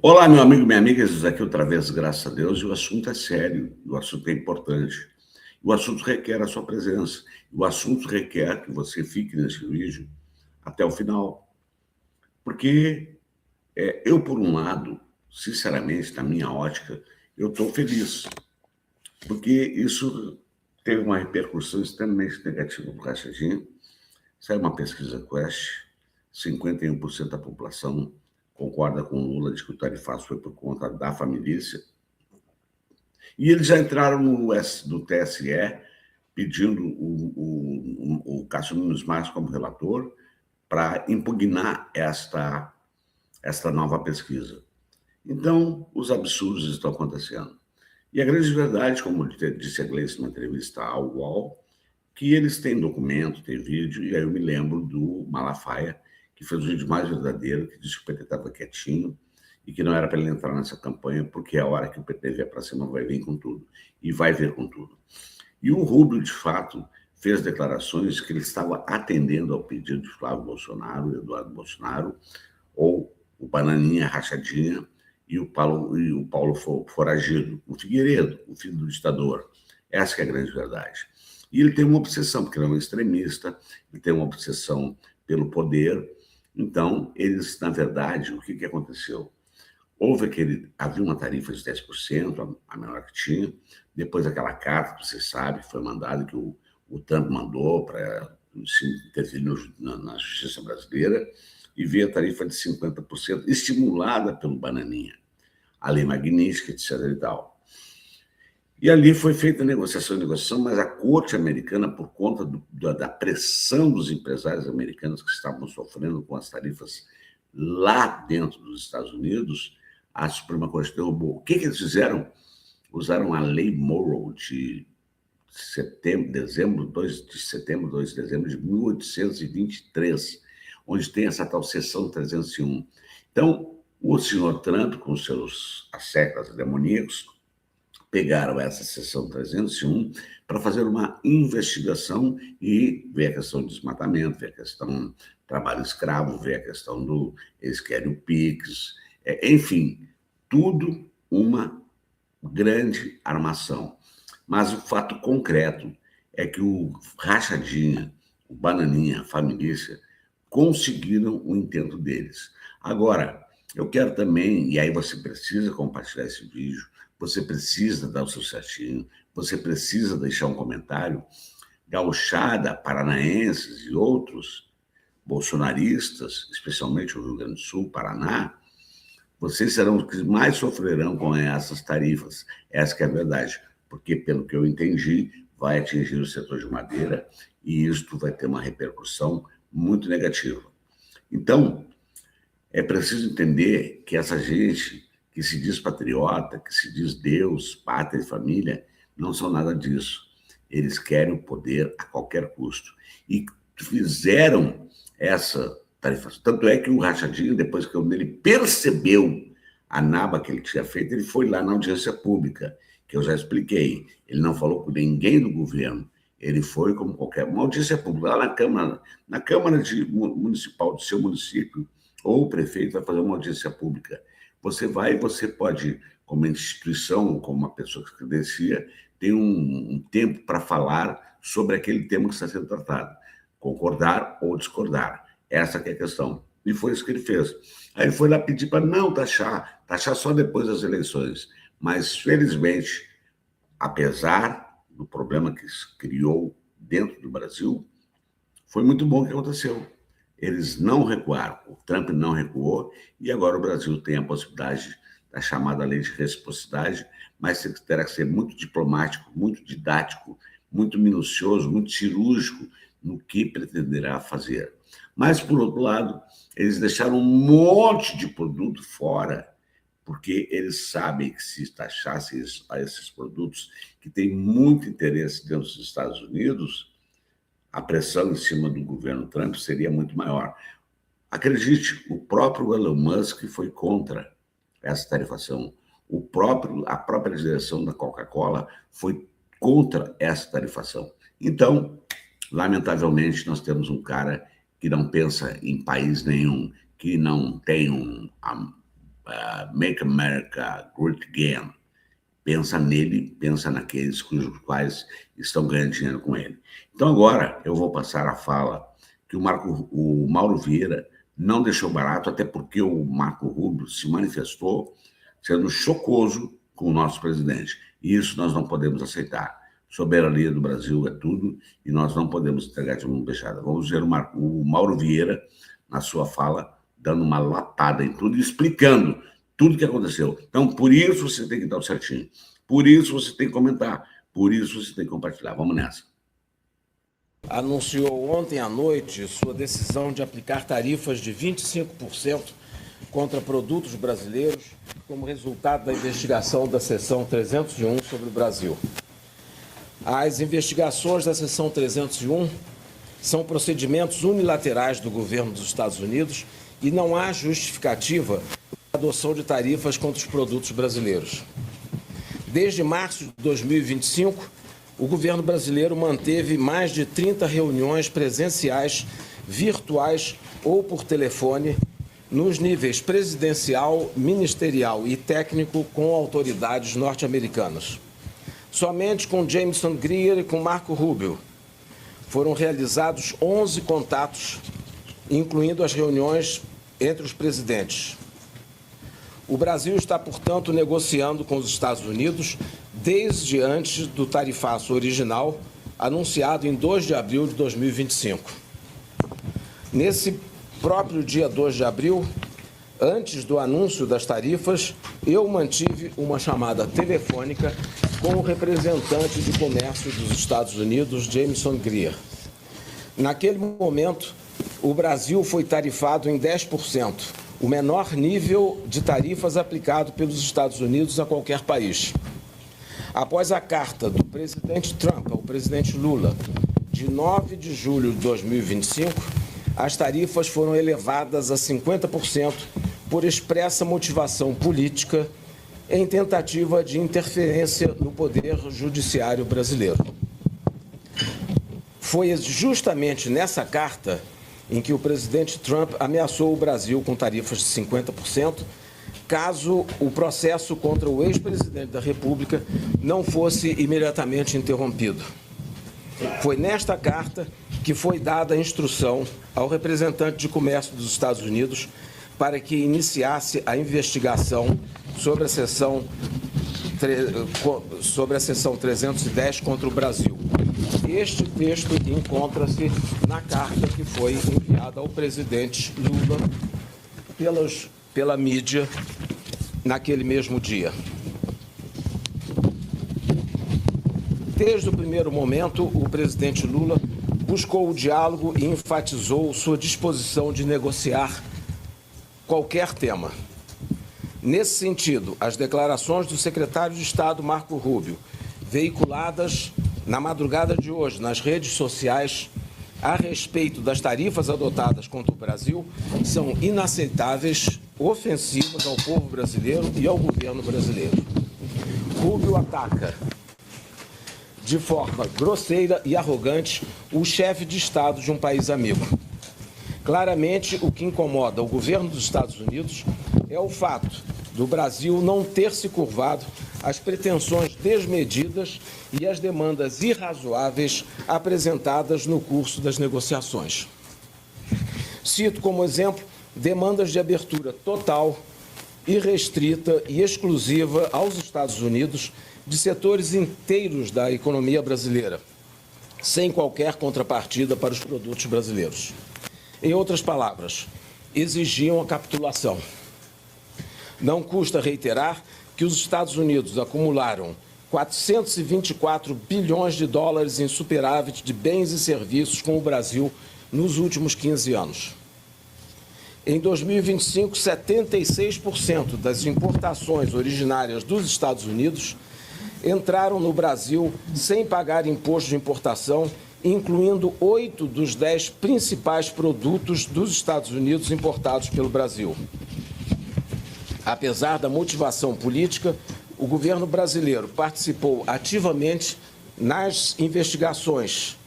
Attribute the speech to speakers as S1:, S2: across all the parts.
S1: Olá, meu amigo, minha amiga, estamos aqui outra vez, graças a Deus, e o assunto é sério, o assunto é importante. O assunto requer a sua presença, o assunto requer que você fique nesse vídeo até o final. Porque eu, por um lado, sinceramente, na minha ótica, eu estou feliz, porque isso teve uma repercussão extremamente negativa para o Rachadinho. Saiu uma pesquisa Quest, 51% da população concorda com o Lula de que o tarifaço foi por conta da família. E eles já entraram no TSE pedindo o Cássio Nunes Marques como relator para impugnar esta nova pesquisa. Então, os absurdos estão acontecendo. E a grande verdade, como disse a Gleice numa entrevista ao UOL, que eles têm documento, têm vídeo, e aí eu me lembro do Malafaia, que fez o vídeo mais verdadeiro, que disse que o PT estava quietinho e que não era para ele entrar nessa campanha, porque a hora que o PT vier para cima vai vir com tudo, e vai vir com tudo. E o Rubio, de fato, fez declarações que ele estava atendendo ao pedido de Flávio Bolsonaro, Eduardo Bolsonaro, ou o Bananinha Rachadinha e o Paulo Foragido, o Figueiredo, o filho do ditador. Essa que é a grande verdade. E ele tem uma obsessão, porque ele é um extremista, ele tem uma obsessão pelo poder. Então, eles, na verdade, o que aconteceu? Havia uma tarifa de 10%, a menor que tinha, depois aquela carta, que você sabe, foi mandada, que o Trump mandou para se intervir na justiça brasileira, e veio a tarifa de 50%, estimulada pelo Bananinha, a lei magnífica, etc. e tal. E ali foi feita a negociação, mas a corte americana, por conta da pressão dos empresários americanos que estavam sofrendo com as tarifas lá dentro dos Estados Unidos, a Suprema Corte derrubou. O que eles fizeram? Usaram a Lei Morrow de 2 de dezembro de 1823, onde tem essa tal seção 301. Então, o senhor Trump, com seus asseclas demoníacos, pegaram essa seção 301 para fazer uma investigação e ver a questão do desmatamento, ver a questão do trabalho escravo, ver a questão do... Eles querem o PIX, enfim, tudo uma grande armação. Mas o fato concreto é que o Rachadinha, o Bananinha, a família, conseguiram o intento deles. Agora, eu quero também, e aí você precisa compartilhar esse vídeo, você precisa dar o seu certinho, você precisa deixar um comentário. Gauchada, paranaenses e outros bolsonaristas, especialmente o Rio Grande do Sul, Paraná, vocês serão os que mais sofrerão com essas tarifas. Essa que é a verdade, porque, pelo que eu entendi, vai atingir o setor de madeira e isto vai ter uma repercussão muito negativa. Então, é preciso entender que essa gente que se diz patriota, que se diz Deus, pátria e família, não são nada disso. Eles querem o poder a qualquer custo. E fizeram essa tarifação. Tanto é que o Rachadinho, depois que ele percebeu a naba que ele tinha feito, ele foi lá na audiência pública, que eu já expliquei. Ele não falou com ninguém do governo. Ele foi como qualquer... Uma audiência pública, lá na Câmara Municipal do seu município, ou o prefeito vai fazer uma audiência pública. Você vai e você pode, como instituição, como uma pessoa que se credencia, tem um tempo para falar sobre aquele tema que está sendo tratado. Concordar ou discordar. Essa que é a questão. E foi isso que ele fez. Aí ele foi lá pedir para não taxar só depois das eleições. Mas, felizmente, apesar do problema que se criou dentro do Brasil, foi muito bom o que aconteceu. Eles não recuaram, o Trump não recuou, e agora o Brasil tem a possibilidade da chamada lei de reciprocidade, mas terá que ser muito diplomático, muito didático, muito minucioso, muito cirúrgico no que pretenderá fazer. Mas, por outro lado, eles deixaram um monte de produto fora, porque eles sabem que se taxassem esses produtos, que têm muito interesse dentro dos Estados Unidos, a pressão em cima do governo Trump seria muito maior. Acredite, o próprio Elon Musk foi contra essa tarifação. A própria direção da Coca-Cola foi contra essa tarifação. Então, lamentavelmente, nós temos um cara que não pensa em país nenhum, que não tem Make America Great Again. Pensa nele, pensa naqueles cujos quais estão ganhando dinheiro com ele. Então, agora, eu vou passar a fala que o Mauro Vieira não deixou barato, até porque o Marco Rubio se manifestou sendo chocoso com o nosso presidente. E isso nós não podemos aceitar. Soberania do Brasil é tudo e nós não podemos entregar de mão fechada. Vamos ver o Mauro Vieira, na sua fala, dando uma lapada em tudo e explicando tudo o que aconteceu. Então, por isso você tem que dar o certinho. Por isso você tem que comentar. Por isso você tem que compartilhar. Vamos nessa.
S2: Anunciou ontem à noite sua decisão de aplicar tarifas de 25% contra produtos brasileiros como resultado da investigação da seção 301 sobre o Brasil. As investigações da seção 301 são procedimentos unilaterais do governo dos Estados Unidos e não há justificativa para a adoção de tarifas contra os produtos brasileiros. Desde março de 2025, o governo brasileiro manteve mais de 30 reuniões presenciais, virtuais ou por telefone, nos níveis presidencial, ministerial e técnico com autoridades norte-americanas. Somente com Jameson Greer e com Marco Rubio foram realizados 11 contatos, incluindo as reuniões entre os presidentes. O Brasil está, portanto, negociando com os Estados Unidos desde antes do tarifaço original, anunciado em 2 de abril de 2025. Nesse próprio dia 2 de abril, antes do anúncio das tarifas, eu mantive uma chamada telefônica com o representante de comércio dos Estados Unidos, Jameson Greer. Naquele momento, o Brasil foi tarifado em 10%, o menor nível de tarifas aplicado pelos Estados Unidos a qualquer país. Após a carta do presidente Trump ao presidente Lula, de 9 de julho de 2025, as tarifas foram elevadas a 50% por expressa motivação política em tentativa de interferência no poder judiciário brasileiro. Foi justamente nessa carta em que o presidente Trump ameaçou o Brasil com tarifas de 50%, caso o processo contra o ex-presidente da República não fosse imediatamente interrompido. Foi nesta carta que foi dada a instrução ao representante de comércio dos Estados Unidos para que iniciasse a investigação sobre a seção 310 contra o Brasil. Este texto encontra-se na carta que foi enviada ao presidente Lula pela mídia naquele mesmo dia. Desde o primeiro momento, o presidente Lula buscou o diálogo e enfatizou sua disposição de negociar qualquer tema. Nesse sentido, as declarações do secretário de Estado, Marco Rubio, veiculadas na madrugada de hoje nas redes sociais a respeito das tarifas adotadas contra o Brasil, são inaceitáveis, ofensivas ao povo brasileiro e ao governo brasileiro. Rubio ataca de forma grosseira e arrogante o chefe de Estado de um país amigo. Claramente, o que incomoda o governo dos Estados Unidos é o fato do Brasil não ter se curvado às pretensões desmedidas e às demandas irrazoáveis apresentadas no curso das negociações. Cito como exemplo demandas de abertura total, irrestrita e exclusiva aos Estados Unidos de setores inteiros da economia brasileira, sem qualquer contrapartida para os produtos brasileiros. Em outras palavras, exigiam a capitulação. Não custa reiterar que os Estados Unidos acumularam 424 bilhões de dólares em superávit de bens e serviços com o Brasil nos últimos 15 anos. Em 2025, 76% das importações originárias dos Estados Unidos entraram no Brasil sem pagar imposto de importação, incluindo 8 dos 10 principais produtos dos Estados Unidos importados pelo Brasil. Apesar da motivação política, o governo brasileiro participou ativamente nas investigações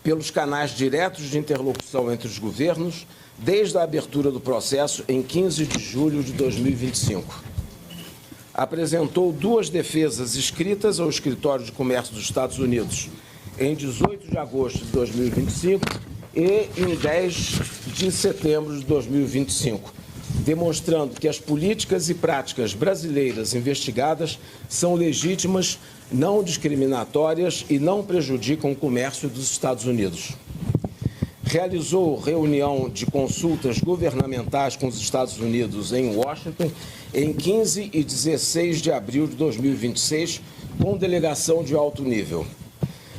S2: pelos canais diretos de interlocução entre os governos, desde a abertura do processo em 15 de julho de 2025. Apresentou 2 defesas escritas ao Escritório de Comércio dos Estados Unidos em 18 de agosto de 2025 e em 10 de setembro de 2025, demonstrando que as políticas e práticas brasileiras investigadas são legítimas, não discriminatórias e não prejudicam o comércio dos Estados Unidos. Realizou reunião de consultas governamentais com os Estados Unidos em Washington em 15 e 16 de abril de 2026, com delegação de alto nível.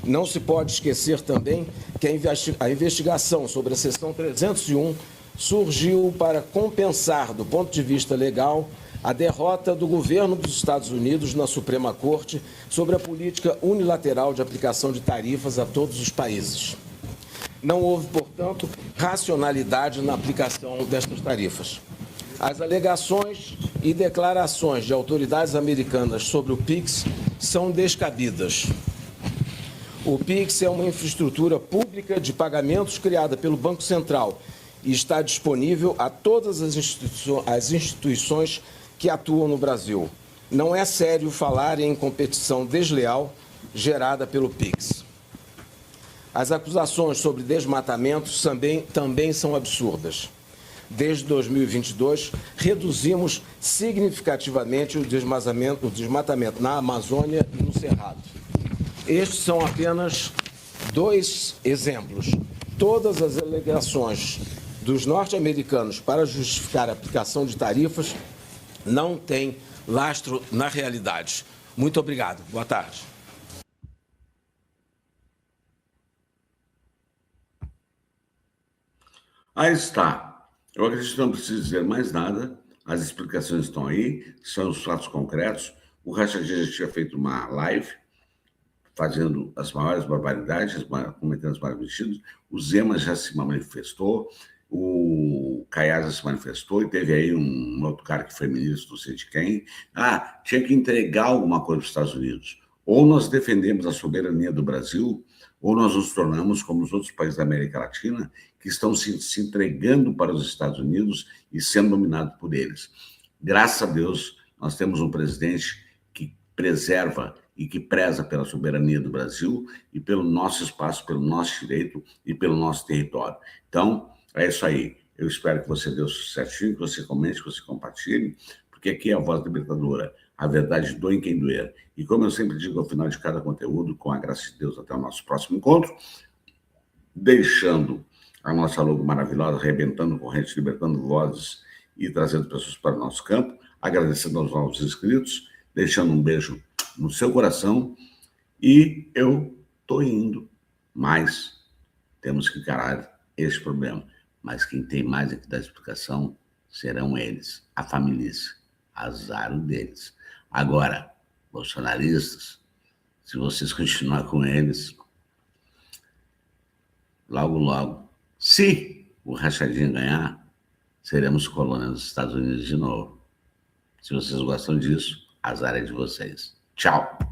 S2: Não se pode esquecer também que a investigação sobre a seção 301 surgiu para compensar, do ponto de vista legal, a derrota do governo dos Estados Unidos na Suprema Corte sobre a política unilateral de aplicação de tarifas a todos os países. Não houve, portanto, racionalidade na aplicação destas tarifas. As alegações e declarações de autoridades americanas sobre o PIX são descabidas. O PIX é uma infraestrutura pública de pagamentos criada pelo Banco Central e está disponível a todas as instituições que atuam no Brasil. Não é sério falar em competição desleal gerada pelo PIX. As acusações sobre desmatamentos também são absurdas. Desde 2022, reduzimos significativamente o desmatamento na Amazônia e no Cerrado. Estes são apenas 2 exemplos. Todas as alegações dos norte-americanos para justificar a aplicação de tarifas não têm lastro na realidade. Muito obrigado. Boa tarde.
S1: Aí está. Eu acredito que não preciso dizer mais nada. As explicações estão aí, são os fatos concretos. O Rachadinha já tinha feito uma live fazendo as maiores barbaridades, cometendo os maiores mentiras. O Zema já se manifestou, o Caiado já se manifestou, e teve aí um outro cara que foi ministro, não sei de quem. Tinha que entregar alguma coisa para os Estados Unidos. Ou nós defendemos a soberania do Brasil, ou nós nos tornamos como os outros países da América Latina, que estão se entregando para os Estados Unidos e sendo dominados por eles. Graças a Deus, nós temos um presidente que preserva e que preza pela soberania do Brasil e pelo nosso espaço, pelo nosso direito e pelo nosso território. Então, é isso aí. Eu espero que você dê o certinho, que você comente, que você compartilhe, porque aqui é a Voz Libertadora. A verdade doa em quem doer. E como eu sempre digo ao final de cada conteúdo, com a graça de Deus, até o nosso próximo encontro, deixando a nossa logo maravilhosa, arrebentando correntes, libertando vozes e trazendo pessoas para o nosso campo, agradecendo aos novos inscritos, deixando um beijo no seu coração, e eu estou indo, mas temos que encarar esse problema. Mas quem tem mais aqui da explicação serão eles, a família, azar deles. Agora, bolsonaristas, se vocês continuar com eles, logo, logo, se o Rachadinha ganhar, seremos colônia dos Estados Unidos de novo. Se vocês gostam disso, azar é de vocês. Tchau!